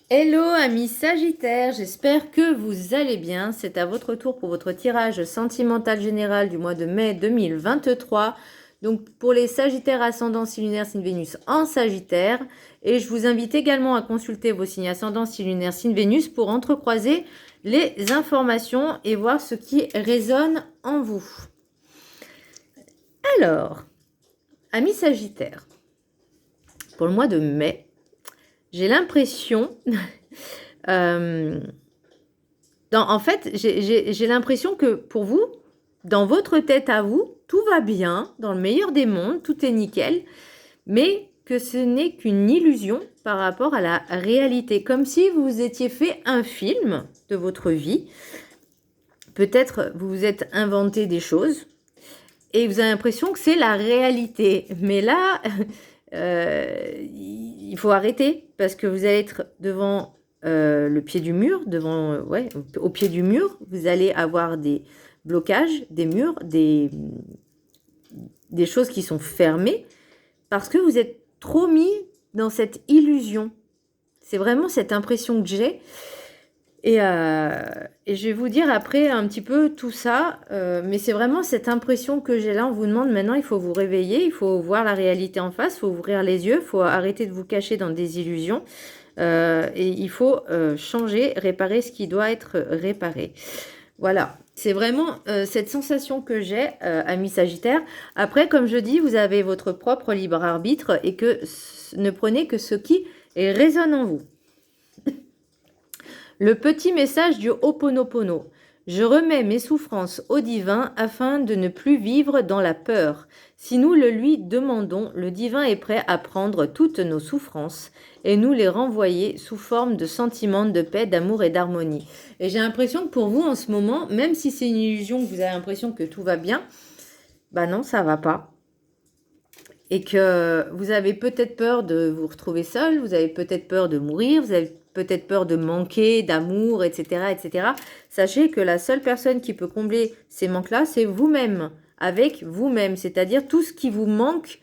Hello amis Sagittaires, j'espère que vous allez bien. C'est à votre tour pour votre tirage sentimental général du mois de mai 2023. Donc pour les Sagittaires ascendant signe lunaire signe Vénus en Sagittaire. Et je vous invite également à consulter vos signes ascendant signe lunaire signe Vénus pour entrecroiser les informations et voir ce qui résonne en vous. Alors, amis Sagittaires, pour le mois de mai, j'ai l'impression... en fait, j'ai l'impression que pour vous, dans votre tête à vous, tout va bien, dans le meilleur des mondes, tout est nickel, mais que ce n'est qu'une illusion par rapport à la réalité, comme si vous vous étiez fait un film de votre vie. Peut-être vous vous êtes inventé des choses et vous avez l'impression que c'est la réalité. Mais là, il faut arrêter parce que vous allez être devant le pied du mur, au pied du mur, vous allez avoir des blocages, des murs, des choses qui sont fermées parce que vous êtes trop mis dans cette illusion. C'est vraiment cette impression que j'ai. Et je vais vous dire après un petit peu tout ça, mais c'est vraiment cette impression que j'ai là. On vous demande maintenant, il faut vous réveiller, il faut voir la réalité en face, il faut ouvrir les yeux, il faut arrêter de vous cacher dans des illusions. Et il faut changer, réparer ce qui doit être réparé. Voilà, c'est vraiment cette sensation que j'ai, amis Sagittaire. Après, comme je dis, vous avez votre propre libre arbitre et que ne prenez que ce qui résonne en vous. Le petit message du Ho'oponopono. Je remets mes souffrances au divin afin de ne plus vivre dans la peur. Si nous le lui demandons, le divin est prêt à prendre toutes nos souffrances et nous les renvoyer sous forme de sentiments de paix, d'amour et d'harmonie. Et j'ai l'impression que pour vous en ce moment, même si c'est une illusion, que vous avez l'impression que tout va bien, bah non, ça va pas. Et que vous avez peut-être peur de vous retrouver seul, vous avez peut-être peur de mourir, vous avez peut-être peur de manquer d'amour, etc., etc. Sachez que la seule personne qui peut combler ces manques-là, c'est vous-même, avec vous-même. C'est-à-dire tout ce qui vous manque,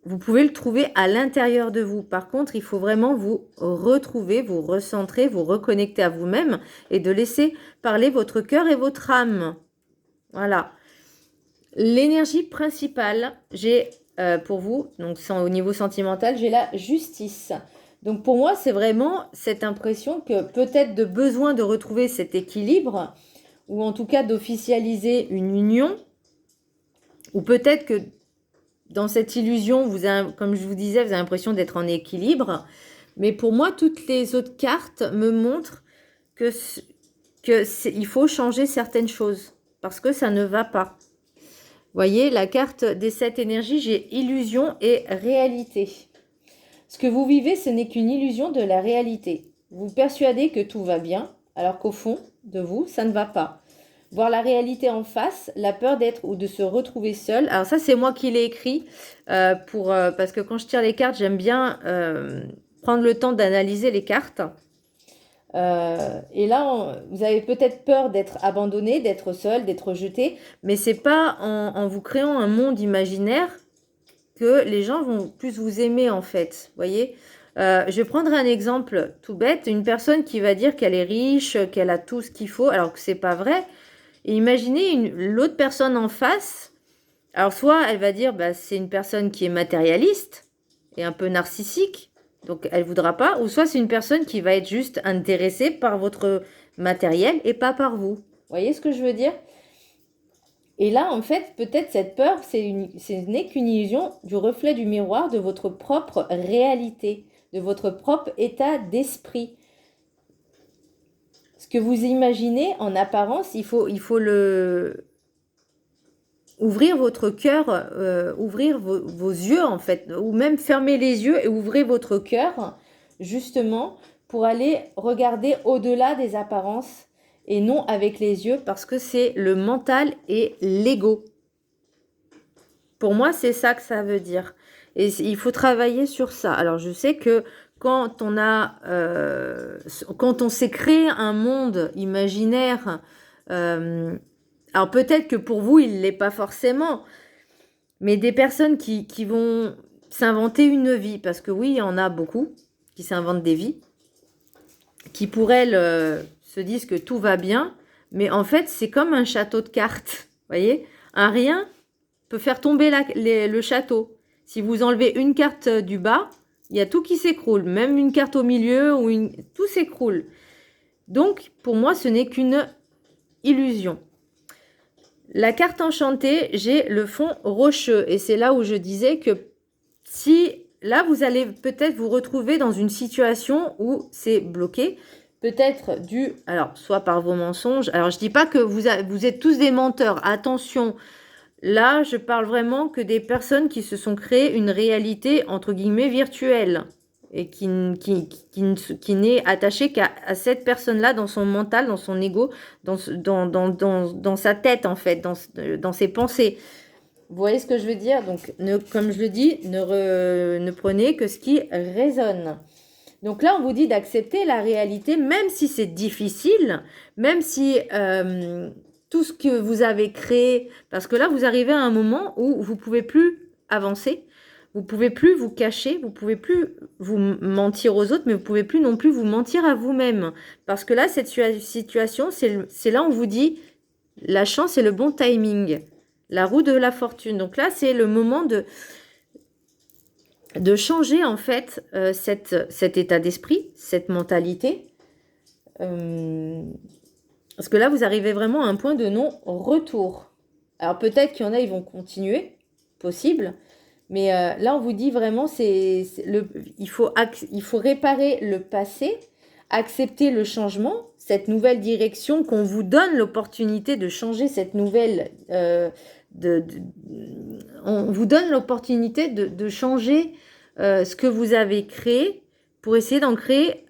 vous pouvez le trouver à l'intérieur de vous. Par contre, il faut vraiment vous retrouver, vous recentrer, vous reconnecter à vous-même et de laisser parler votre cœur et votre âme. Voilà. L'énergie principale, j'ai pour vous, donc au niveau sentimental, j'ai la justice. Donc pour moi, c'est vraiment cette impression que peut-être de besoin de retrouver cet équilibre, ou en tout cas d'officialiser une union, ou peut-être que dans cette illusion, comme je vous disais, vous avez l'impression d'être en équilibre. Mais pour moi, toutes les autres cartes me montrent il faut changer certaines choses, parce que ça ne va pas. Voyez, la carte des 7 énergies, j'ai illusion et réalité. Ce que vous vivez, ce n'est qu'une illusion de la réalité. Vous persuadez que tout va bien, alors qu'au fond de vous, ça ne va pas. Voir la réalité en face, la peur d'être ou de se retrouver seul. Alors ça, c'est moi qui l'ai écrit, parce que quand je tire les cartes, j'aime bien prendre le temps d'analyser les cartes. Et là, vous avez peut-être peur d'être abandonné, d'être seul, d'être rejeté, mais c'est pas en vous créant un monde imaginaire que les gens vont plus vous aimer en fait. Voyez, je vais prendre un exemple tout bête, une personne qui va dire qu'elle est riche, qu'elle a tout ce qu'il faut, alors que c'est pas vrai. Et imaginez l'autre personne en face. Alors soit elle va dire, bah, c'est une personne qui est matérialiste et un peu narcissique. Donc, elle ne voudra pas. Ou soit c'est une personne qui va être juste intéressée par votre matériel et pas par vous. Vous voyez ce que je veux dire? Et là, en fait, peut-être cette peur, ce n'est qu'une illusion du reflet du miroir de votre propre réalité, de votre propre état d'esprit. Ce que vous imaginez en apparence, il faut ouvrir votre cœur, ouvrir vos yeux en fait, ou même fermer les yeux et ouvrir votre cœur justement pour aller regarder au-delà des apparences et non avec les yeux parce que c'est le mental et l'ego. Pour moi, c'est ça que ça veut dire. Et il faut travailler sur ça. Alors, je sais que quand on s'est créé un monde imaginaire, alors peut-être que pour vous, il ne l'est pas forcément, mais des personnes qui vont s'inventer une vie, parce que oui, il y en a beaucoup qui s'inventent des vies. qui pour elles se disent que tout va bien, mais en fait c'est comme un château de cartes, voyez, un rien peut faire tomber le château. Si vous enlevez une carte du bas, il y a tout qui s'écroule, même une carte au milieu, tout s'écroule. Donc, pour moi, ce n'est qu'une illusion. La carte enchantée, j'ai le fond rocheux. Et c'est là où je disais que si, là, vous allez peut-être vous retrouver dans une situation où c'est bloqué, peut-être dû, alors, soit par vos mensonges. Alors, je ne dis pas que vous êtes tous des menteurs, attention. Là, je parle vraiment que des personnes qui se sont créées une réalité, entre guillemets, virtuelle et qui n'est attachée qu'à cette personne-là dans son mental, dans son ego, dans sa tête, en fait, dans ses pensées. Vous voyez ce que je veux dire? Donc, comme je le dis, ne prenez que ce qui résonne. Donc là, on vous dit d'accepter la réalité, même si c'est difficile, même si... tout ce que vous avez créé, parce que là, vous arrivez à un moment où vous ne pouvez plus avancer, vous ne pouvez plus vous cacher, vous ne pouvez plus vous mentir aux autres, mais vous ne pouvez plus non plus vous mentir à vous-même. Parce que là, cette situation, c'est là où on vous dit la chance et le bon timing, la roue de la fortune. Donc là, c'est le moment de changer, en fait, cet état d'esprit, cette mentalité. Parce que là, vous arrivez vraiment à un point de non-retour. Alors peut-être qu'il y en a, ils vont continuer, possible. Mais là, on vous dit vraiment, il faut réparer le passé, accepter le changement, cette nouvelle direction, qu'on vous donne l'opportunité de changer cette nouvelle... on vous donne l'opportunité de changer ce que vous avez créé pour essayer d'en créer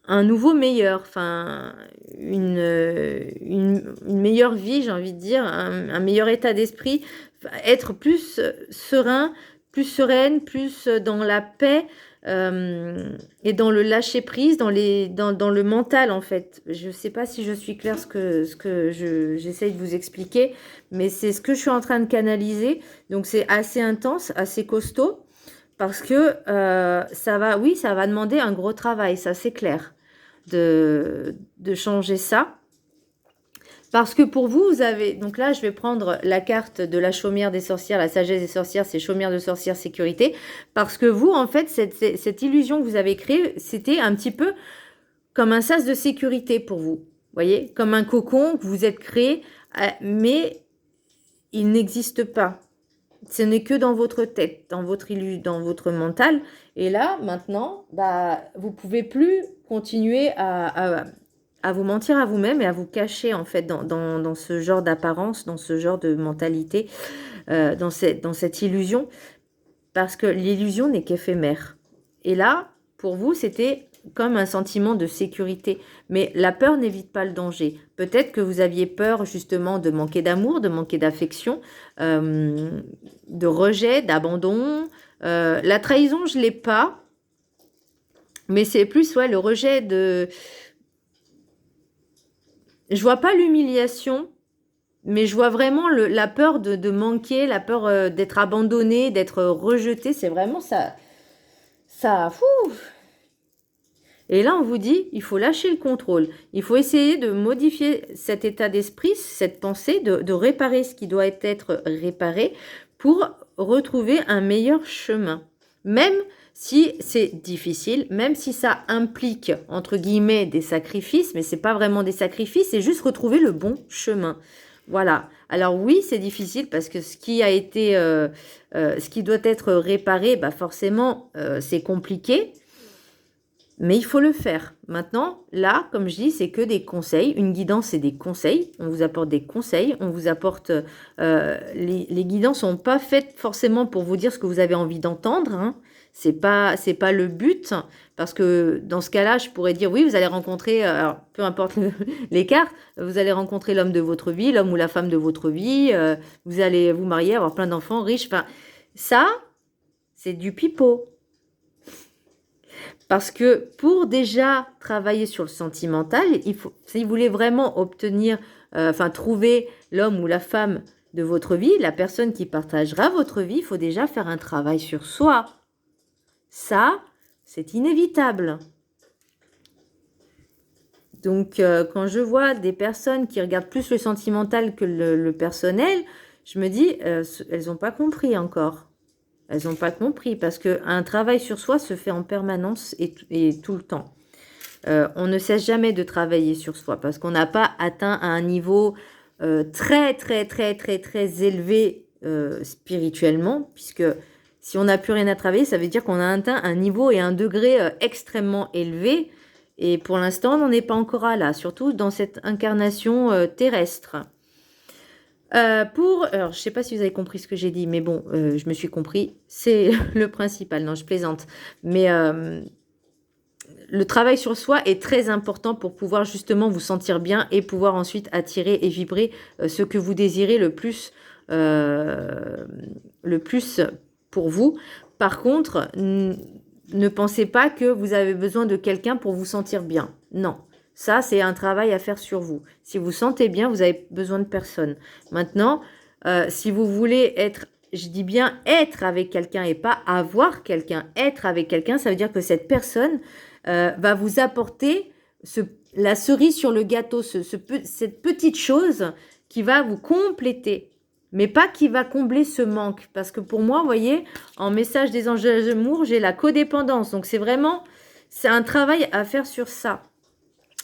un nouveau meilleur, enfin une meilleure vie, j'ai envie de dire, un meilleur état d'esprit, être plus serein, plus sereine, plus dans la paix et dans le lâcher prise, dans le mental en fait. Je ne sais pas si je suis claire ce que j'essaye de vous expliquer, mais c'est ce que je suis en train de canaliser. Donc c'est assez intense, assez costaud, parce que ça va demander un gros travail, ça c'est clair. De changer ça. Parce que pour vous, vous avez... Donc là, je vais prendre la carte de la chaumière des sorcières, la sagesse des sorcières, c'est chaumière de sorcières, sécurité. Parce que vous, en fait, cette illusion que vous avez créée, c'était un petit peu comme un sas de sécurité pour vous. Vous voyez? Comme un cocon que vous êtes créé, mais il n'existe pas. Ce n'est que dans votre tête, dans votre mental. Et là, maintenant, vous ne pouvez plus continuer à vous mentir à vous-même et à vous cacher, en fait, dans ce genre d'apparence, dans ce genre de mentalité, dans cette illusion. Parce que l'illusion n'est qu'éphémère. Et là, pour vous, c'était comme un sentiment de sécurité. Mais la peur n'évite pas le danger. Peut-être que vous aviez peur justement de manquer d'amour, de manquer d'affection, de rejet, d'abandon. La trahison, je ne l'ai pas. Mais c'est plus le rejet de... Je vois pas l'humiliation, mais je vois vraiment la peur de manquer, la peur d'être abandonné, d'être rejeté. C'est vraiment ça... Fou. Et là, on vous dit, il faut lâcher le contrôle. Il faut essayer de modifier cet état d'esprit, cette pensée, de réparer ce qui doit être réparé pour retrouver un meilleur chemin. Même si c'est difficile, même si ça implique, entre guillemets, des sacrifices, mais ce n'est pas vraiment des sacrifices, c'est juste retrouver le bon chemin. Voilà. Alors oui, c'est difficile parce que ce qui doit être réparé, forcément, c'est compliqué. Mais il faut le faire. Maintenant, là, comme je dis, c'est que des conseils. Une guidance, c'est des conseils. On vous apporte des conseils. On vous apporte... les guidances ne sont pas faites forcément pour vous dire ce que vous avez envie d'entendre. Hein. C'est pas le but. Parce que dans ce cas-là, je pourrais dire, oui, vous allez rencontrer, alors, peu importe les cartes, vous allez rencontrer l'homme de votre vie, l'homme ou la femme de votre vie. Vous allez vous marier, avoir plein d'enfants riches. Enfin, ça, c'est du pipeau. Parce que pour déjà travailler sur le sentimental, si vous voulez vraiment obtenir, trouver l'homme ou la femme de votre vie, la personne qui partagera votre vie, il faut déjà faire un travail sur soi. Ça, c'est inévitable. Donc, quand je vois des personnes qui regardent plus le sentimental que le personnel, je me dis, elles n'ont pas compris encore. Elles n'ont pas compris parce qu'un travail sur soi se fait en permanence et tout le temps. On ne cesse jamais de travailler sur soi parce qu'on n'a pas atteint un niveau très, très, très, très, très élevé spirituellement, puisque si on n'a plus rien à travailler, ça veut dire qu'on a atteint un niveau et un degré extrêmement élevé. Et pour l'instant, on n'en est pas encore à là, surtout dans cette incarnation terrestre. Alors, je sais pas si vous avez compris ce que j'ai dit, mais bon, je me suis compris. C'est le principal. Non, je plaisante. Mais le travail sur soi est très important pour pouvoir justement vous sentir bien et pouvoir ensuite attirer et vibrer ce que vous désirez le plus pour vous. Par contre, ne pensez pas que vous avez besoin de quelqu'un pour vous sentir bien. Non. Ça, c'est un travail à faire sur vous. Si vous vous sentez bien, vous avez besoin de personne. Maintenant, si vous voulez être, je dis bien être avec quelqu'un et pas avoir quelqu'un, être avec quelqu'un, ça veut dire que cette personne va vous apporter la cerise sur le gâteau, cette petite chose qui va vous compléter, mais pas qui va combler ce manque. Parce que pour moi, vous voyez, en message des anges de l'amour, j'ai la codépendance. Donc c'est un travail à faire sur ça.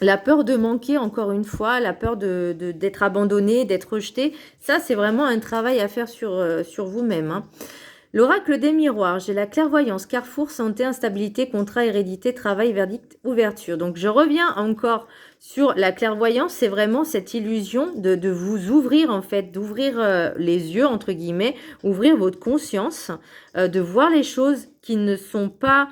La peur de manquer, encore une fois, la peur d'être abandonné, d'être rejeté, ça, c'est vraiment un travail à faire sur vous-même. Hein. L'oracle des miroirs, j'ai la clairvoyance, carrefour, santé, instabilité, contrat, hérédité, travail, verdict, ouverture. Donc, je reviens encore sur la clairvoyance, c'est vraiment cette illusion de vous ouvrir, en fait, d'ouvrir les yeux, entre guillemets, ouvrir votre conscience, de voir les choses qui ne sont pas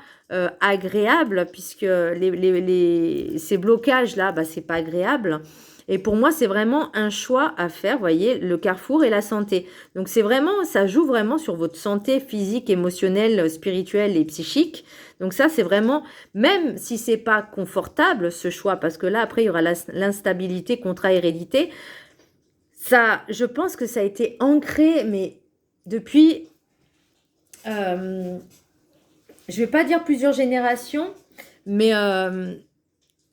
agréables, puisque ces blocages-là, bah, c'est pas agréable. Et pour moi, c'est vraiment un choix à faire, vous voyez, le carrefour et la santé. Donc c'est vraiment, ça joue vraiment sur votre santé physique, émotionnelle, spirituelle et psychique. Donc ça, c'est vraiment, même si c'est pas confortable ce choix, parce que là, après, il y aura l'instabilité, contrat, hérédité. Ça, je pense que ça a été ancré, mais depuis, je vais pas dire plusieurs générations, mais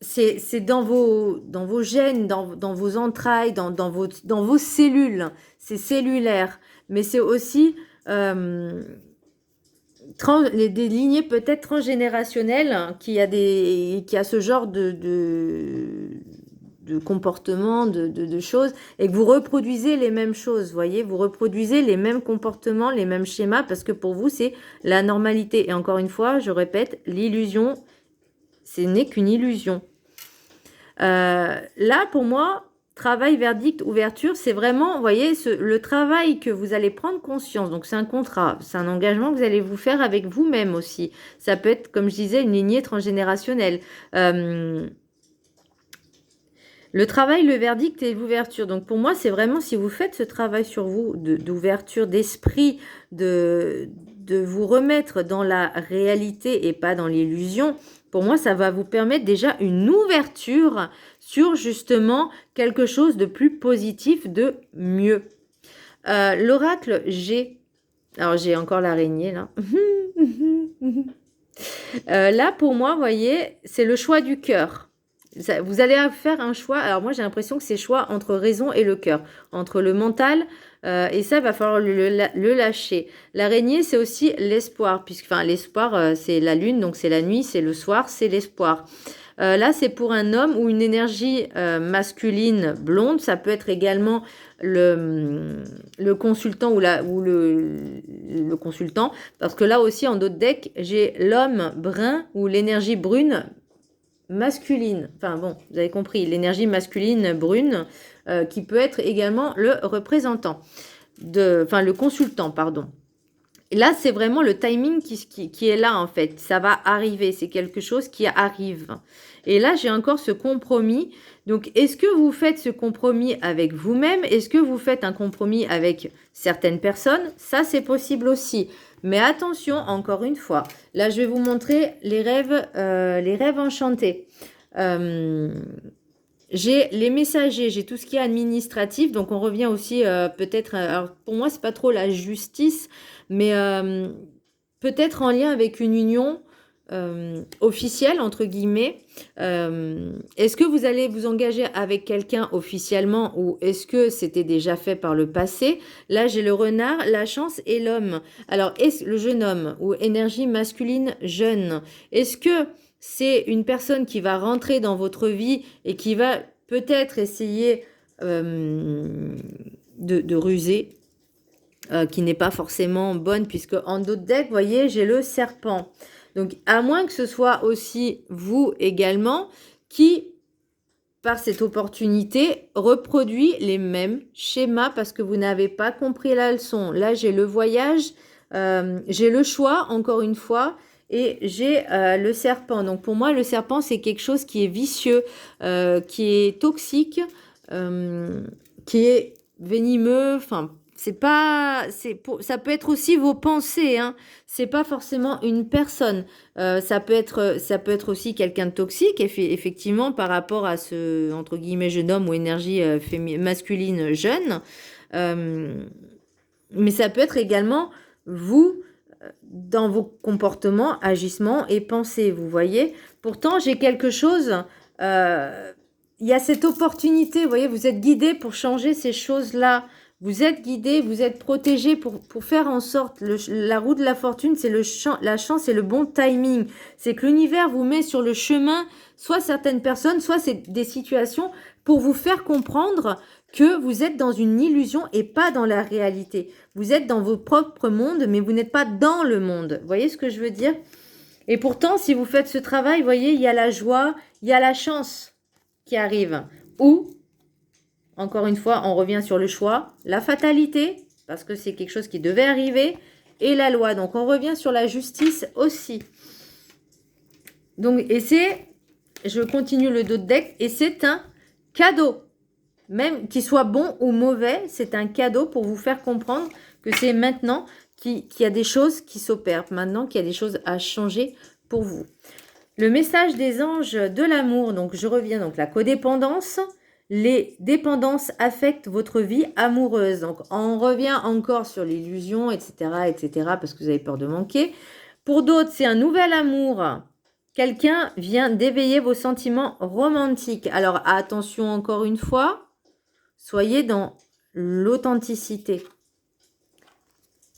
c'est dans vos gènes, dans vos entrailles, dans vos cellules. C'est cellulaire. Mais c'est aussi des lignées peut-être transgénérationnelles qui a ce genre de comportement, de choses, et que vous reproduisez les mêmes choses, voyez, vous reproduisez les mêmes comportements, les mêmes schémas, parce que pour vous, c'est la normalité. Et encore une fois, je répète, l'illusion, ce n'est qu'une illusion. Là, pour moi, travail, verdict, ouverture, c'est vraiment, vous voyez, le travail que vous allez prendre conscience. Donc, c'est un contrat, c'est un engagement que vous allez vous faire avec vous-même aussi. Ça peut être, comme je disais, une lignée transgénérationnelle. Le travail, le verdict et l'ouverture. Donc, pour moi, c'est vraiment, si vous faites ce travail sur vous, d'ouverture d'esprit, de vous remettre dans la réalité et pas dans l'illusion, pour moi, ça va vous permettre déjà une ouverture sur justement quelque chose de plus positif, de mieux. L'oracle G. Alors, j'ai encore l'araignée là. Là, pour moi, vous voyez, c'est le choix du cœur. Vous allez faire un choix. Alors, moi, j'ai l'impression que c'est choix entre raison et le cœur, entre le mental. Et ça, il va falloir le lâcher. L'araignée, c'est aussi l'espoir, l'espoir, c'est la lune, donc c'est la nuit, c'est le soir, c'est l'espoir. Là, c'est pour un homme ou une énergie masculine blonde. Ça peut être également le consultant ou le consultant. Parce que là aussi, en d'autres decks, j'ai l'homme brun ou l'énergie brune masculine. Enfin bon, vous avez compris, l'énergie masculine brune qui peut être également le représentant, le consultant, pardon. Et là, c'est vraiment le timing qui est là, en fait. Ça va arriver, c'est quelque chose qui arrive. Et là, j'ai encore ce compromis. Donc, est-ce que vous faites ce compromis avec vous-même? Est-ce que vous faites un compromis avec certaines personnes? Ça, c'est possible aussi. Mais attention, encore une fois, là, je vais vous montrer les rêves enchantés. J'ai les messagers, j'ai tout ce qui est administratif, donc on revient aussi peut-être, alors pour moi c'est pas trop la justice, mais peut-être en lien avec une union, officiel, entre guillemets. Est-ce que vous allez vous engager avec quelqu'un officiellement ou est-ce que c'était déjà fait par le passé? Là, j'ai le renard, la chance et l'homme. Alors, est-ce le jeune homme ou énergie masculine jeune? Est-ce que c'est une personne qui va rentrer dans votre vie et qui va peut-être essayer de ruser, qui n'est pas forcément bonne, puisque en d'autres decks, vous voyez, j'ai le serpent. Donc, à moins que ce soit aussi vous également qui, par cette opportunité, reproduit les mêmes schémas parce que vous n'avez pas compris la leçon. Là, j'ai le voyage, j'ai le choix, encore une fois, et j'ai le serpent. Donc, pour moi, le serpent, c'est quelque chose qui est vicieux, qui est toxique, qui est venimeux, enfin... ça peut être aussi vos pensées, hein. C'est pas forcément une personne. Ça peut être aussi quelqu'un de toxique, effectivement, par rapport à ce, entre guillemets, jeune homme ou énergie masculine jeune. Mais ça peut être également vous, dans vos comportements, agissements et pensées, vous voyez. Pourtant, j'ai quelque chose... il y a cette opportunité, vous voyez, vous êtes guidé pour changer ces choses-là. Vous êtes guidé, vous êtes protégé pour faire en sorte, la roue de la fortune, c'est la chance et le bon timing. C'est que l'univers vous met sur le chemin, soit certaines personnes, soit c'est des situations pour vous faire comprendre que vous êtes dans une illusion et pas dans la réalité. Vous êtes dans votre propre monde, mais vous n'êtes pas dans le monde. Vous voyez ce que je veux dire? Et pourtant, si vous faites ce travail, vous voyez, il y a la joie, il y a la chance qui arrive. Ou, encore une fois, on revient sur le choix, la fatalité, parce que c'est quelque chose qui devait arriver, et la loi. Donc, on revient sur la justice aussi. Donc, je continue le dos de deck, et c'est un cadeau. Même qu'il soit bon ou mauvais, c'est un cadeau pour vous faire comprendre que c'est maintenant qu'il y a des choses qui s'opèrent, maintenant qu'il y a des choses à changer pour vous. Le message des anges de l'amour, donc je reviens, donc la codépendance, les dépendances affectent votre vie amoureuse. Donc on revient encore sur l'illusion, etc., parce que vous avez peur de manquer. Pour d'autres, c'est un nouvel amour. Quelqu'un vient d'éveiller vos sentiments romantiques. Alors attention encore une fois, soyez dans l'authenticité.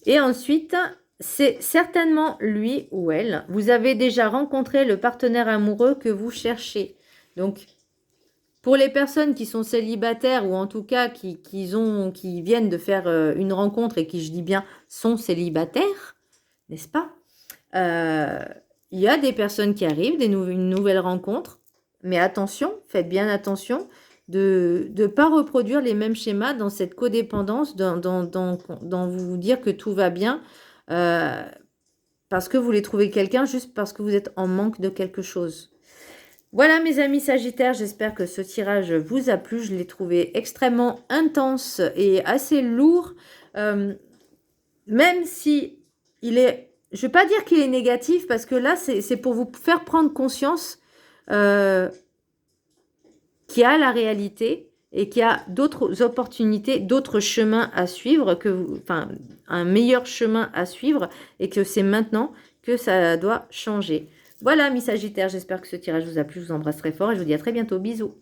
Et ensuite, c'est certainement lui ou elle. Vous avez déjà rencontré le partenaire amoureux que vous cherchez. Donc, pour les personnes qui sont célibataires ou en tout cas qui viennent de faire une rencontre et qui, je dis bien, sont célibataires, n'est-ce pas? Il y a des personnes qui arrivent, une nouvelle rencontre, mais attention, faites bien attention de ne pas reproduire les mêmes schémas dans cette codépendance, dans vous dire que tout va bien, parce que vous voulez trouver quelqu'un juste parce que vous êtes en manque de quelque chose. Voilà mes amis Sagittaires, j'espère que ce tirage vous a plu. Je l'ai trouvé extrêmement intense et assez lourd, même si il est... Je ne vais pas dire qu'il est négatif parce que là, c'est pour vous faire prendre conscience qu'il y a la réalité et qu'il y a d'autres opportunités, d'autres chemins à suivre, un meilleur chemin à suivre et que c'est maintenant que ça doit changer. Voilà, mes Sagittaires, j'espère que ce tirage vous a plu. Je vous embrasse très fort et je vous dis à très bientôt. Bisous.